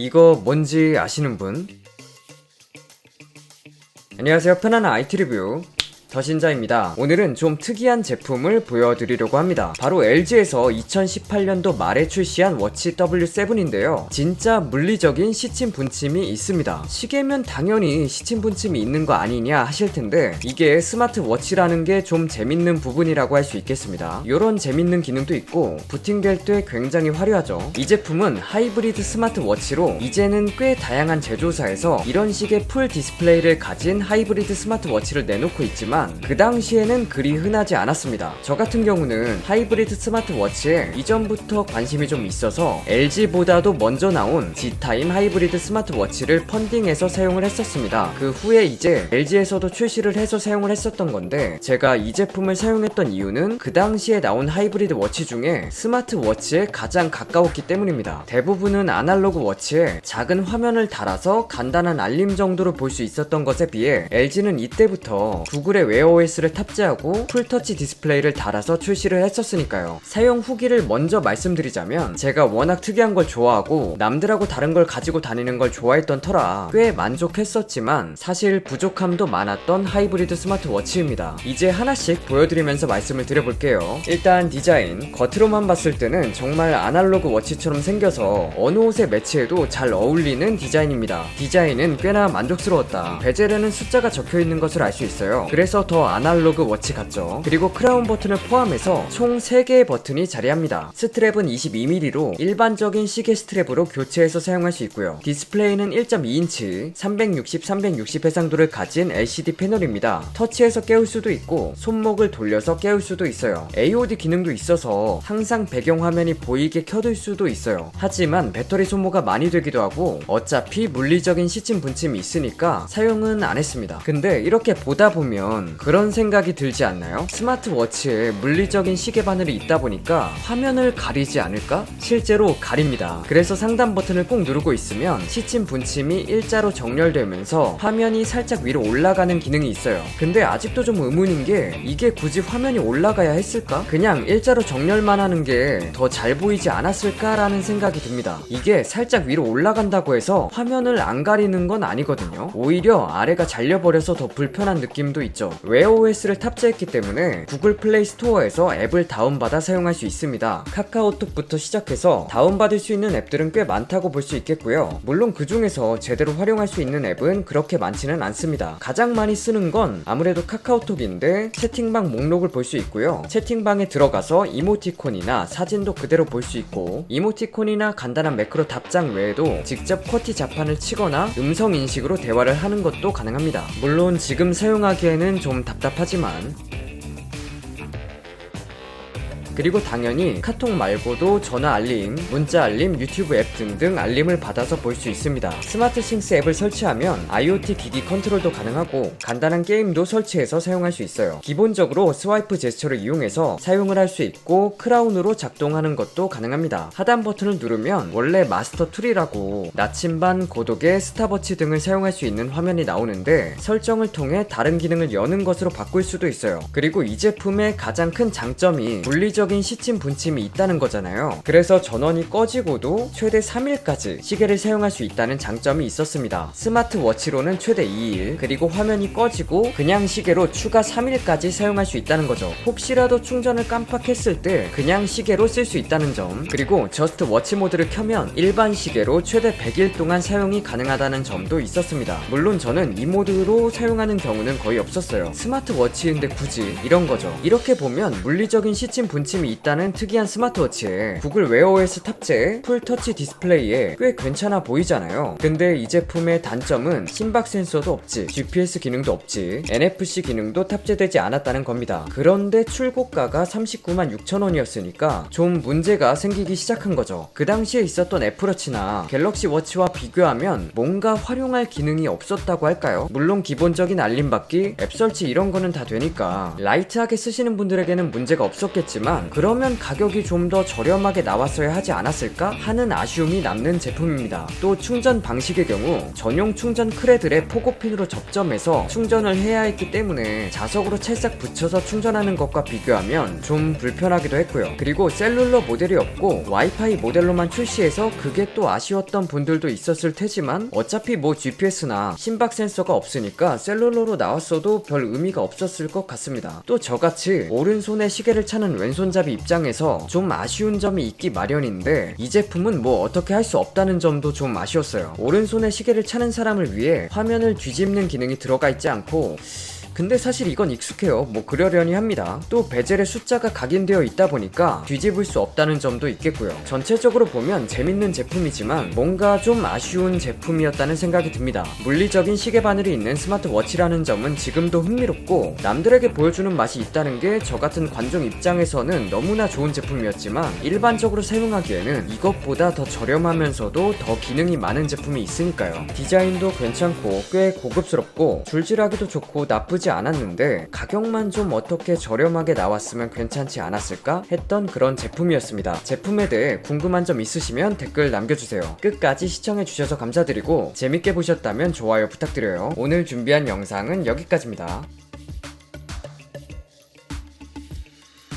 이거 뭔지 아시는 분? 안녕하세요, 편안한 IT 리뷰 더신자입니다. 오늘은 좀 특이한 제품을 보여드리려고 합니다. 바로 LG에서 2018년도 말에 출시한 워치 W7인데요. 진짜 물리적인 시침 분침이 있습니다. 시계면 당연히 시침 분침이 있는 거 아니냐 하실 텐데, 이게 스마트워치라는 게 좀 재밌는 부분이라고 할 수 있겠습니다. 요런 재밌는 기능도 있고 부팅될 때 굉장히 화려하죠. 이 제품은 하이브리드 스마트워치로 이제는 꽤 다양한 제조사에서 이런 식의 풀 디스플레이를 가진 하이브리드 스마트워치를 내놓고 있지만 그 당시에는 그리 흔하지 않았습니다. 저 같은 경우는 하이브리드 스마트워치에 이전부터 관심이 좀 있어서 LG보다도 먼저 나온 G타임 하이브리드 스마트워치를 펀딩해서 사용을 했었습니다. 그 후에 이제 LG에서도 출시를 해서 사용을 했었던 건데, 제가 이 제품을 사용했던 이유는 그 당시에 나온 하이브리드 워치 중에 스마트워치에 가장 가까웠기 때문입니다. 대부분은 아날로그 워치에 작은 화면을 달아서 간단한 알림 정도로 볼 수 있었던 것에 비해 LG는 이때부터 구글의 웨어OS를 탑재하고 풀터치 디스플레이를 달아서 출시를 했었으니까요. 사용 후기를 먼저 말씀드리자면, 제가 워낙 특이한 걸 좋아하고 남들하고 다른 걸 가지고 다니는 걸 좋아했던 터라 꽤 만족했었지만 사실 부족함도 많았던 하이브리드 스마트워치입니다. 이제 하나씩 보여드리면서 말씀을 드려볼게요. 일단 디자인, 겉으로만 봤을 때는 정말 아날로그 워치처럼 생겨서 어느 옷에 매치해도 잘 어울리는 디자인입니다. 디자인은 꽤나 만족스러웠다. 베젤에는 숫자가 적혀있는 것을 알 수 있어요. 그래서 더 아날로그 워치 같죠. 그리고 크라운 버튼을 포함해서 총 3개의 버튼이 자리합니다. 스트랩은 22mm로 일반적인 시계 스트랩으로 교체해서 사용할 수 있고요. 디스플레이는 1.2인치 360 해상도를 가진 LCD 패널입니다. 터치해서 깨울 수도 있고 손목을 돌려서 깨울 수도 있어요. AOD 기능도 있어서 항상 배경화면이 보이게 켜둘 수도 있어요. 하지만 배터리 소모가 많이 되기도 하고 어차피 물리적인 시침 분침이 있으니까 사용은 안 했습니다. 근데 이렇게 보다 보면 그런 생각이 들지 않나요? 스마트워치에 물리적인 시계 바늘이 있다 보니까 화면을 가리지 않을까? 실제로 가립니다. 그래서 상단 버튼을 꾹 누르고 있으면 시침 분침이 일자로 정렬되면서 화면이 살짝 위로 올라가는 기능이 있어요. 근데 아직도 좀 의문인 게, 이게 굳이 화면이 올라가야 했을까? 그냥 일자로 정렬만 하는 게 더 잘 보이지 않았을까라는 생각이 듭니다. 이게 살짝 위로 올라간다고 해서 화면을 안 가리는 건 아니거든요. 오히려 아래가 잘려버려서 더 불편한 느낌도 있죠. 웨어OS를 탑재했기 때문에 구글 플레이 스토어에서 앱을 다운받아 사용할 수 있습니다. 카카오톡부터 시작해서 다운받을 수 있는 앱들은 꽤 많다고 볼 수 있겠고요. 물론 그 중에서 제대로 활용할 수 있는 앱은 그렇게 많지는 않습니다. 가장 많이 쓰는 건 아무래도 카카오톡인데, 채팅방 목록을 볼 수 있고요. 채팅방에 들어가서 이모티콘이나 사진도 그대로 볼 수 있고, 이모티콘이나 간단한 매크로 답장 외에도 직접 쿼티 자판을 치거나 음성 인식으로 대화를 하는 것도 가능합니다. 물론 지금 사용하기에는 좀 답답하지만, 그리고 당연히 카톡 말고도 전화 알림, 문자 알림, 유튜브 앱 등등 알림을 받아서 볼 수 있습니다. 스마트싱스 앱을 설치하면 IoT 기기 컨트롤도 가능하고 간단한 게임도 설치해서 사용할 수 있어요. 기본적으로 스와이프 제스처를 이용해서 사용을 할 수 있고 크라운으로 작동하는 것도 가능합니다. 하단 버튼을 누르면 원래 마스터 툴이라고 나침반, 고도계, 스탑워치 등을 사용할 수 있는 화면이 나오는데, 설정을 통해 다른 기능을 여는 것으로 바꿀 수도 있어요. 그리고 이 제품의 가장 큰 장점이 물리적 시침 분침이 있다는 거잖아요. 그래서 전원이 꺼지고도 최대 3일까지 시계를 사용할 수 있다는 장점이 있었습니다. 스마트워치로는 최대 2일, 그리고 화면이 꺼지고 그냥 시계로 추가 3일까지 사용할 수 있다는 거죠. 혹시라도 충전을 깜빡했을 때 그냥 시계로 쓸 수 있다는 점, 그리고 저스트 워치 모드를 켜면 일반 시계로 최대 100일 동안 사용이 가능하다는 점도 있었습니다. 물론 저는 이 모드로 사용하는 경우는 거의 없었어요. 스마트워치인데 굳이 이런 거죠. 이렇게 보면 물리적인 시침 분침 이 있다는 특이한 스마트워치에 구글 웨어OS 탑재 풀터치 디스플레이에 꽤 괜찮아 보이잖아요. 근데 이 제품의 단점은 심박 센서도 없지, GPS 기능도 없지, NFC 기능도 탑재되지 않았다는 겁니다. 그런데 출고가가 396,000원이었으니까 좀 문제가 생기기 시작한 거죠. 그 당시에 있었던 애플워치나 갤럭시 워치와 비교하면 뭔가 활용할 기능이 없었다고 할까요? 물론 기본적인 알림 받기, 앱 설치 이런 거는 다 되니까 라이트하게 쓰시는 분들에게는 문제가 없었겠지만, 있지만 그러면 가격이 좀 더 저렴하게 나왔어야 하지 않았을까 하는 아쉬움이 남는 제품입니다. 또 충전 방식의 경우 전용 충전 크레들에 포고핀으로 접점해서 충전을 해야 했기 때문에 자석으로 찰싹 붙여서 충전하는 것과 비교하면 좀 불편하기도 했고요. 그리고 셀룰러 모델이 없고 와이파이 모델로만 출시해서 그게 또 아쉬웠던 분들도 있었을 테지만 어차피 뭐 GPS나 심박 센서가 없으니까 셀룰러로 나왔어도 별 의미가 없었을 것 같습니다. 또 저같이 오른손에 시계를 차는 왼손잡이 입장에서 좀 아쉬운 점이 있기 마련인데 이 제품은 뭐 어떻게 할 수 없다는 점도 좀 아쉬웠어요. 오른손에 시계를 차는 사람을 위해 화면을 뒤집는 기능이 들어가 있지 않고 근데 사실 이건 익숙해요. 뭐 그러려니 합니다. 또 베젤에 숫자가 각인되어 있다 보니까 뒤집을 수 없다는 점도 있겠고요. 전체적으로 보면 재밌는 제품이지만 뭔가 좀 아쉬운 제품이었다는 생각이 듭니다. 물리적인 시계 바늘이 있는 스마트워치라는 점은 지금도 흥미롭고 남들에게 보여주는 맛이 있다는 게 저 같은 관종 입장에서는 너무나 좋은 제품이었지만 일반적으로 사용하기에는 이것보다 더 저렴하면서도 더 기능이 많은 제품이 있으니까요. 디자인도 괜찮고 꽤 고급스럽고 줄질하기도 좋고 나쁘지 않았는데 가격만 좀 어떻게 저렴하게 나왔으면 괜찮지 않았을까 했던 그런 제품이었습니다. 제품에 대해 궁금한 점 있으시면 댓글 남겨주세요. 끝까지 시청해주셔서 감사드리고 재밌게 보셨다면 좋아요 부탁드려요. 오늘 준비한 영상은 여기까지입니다.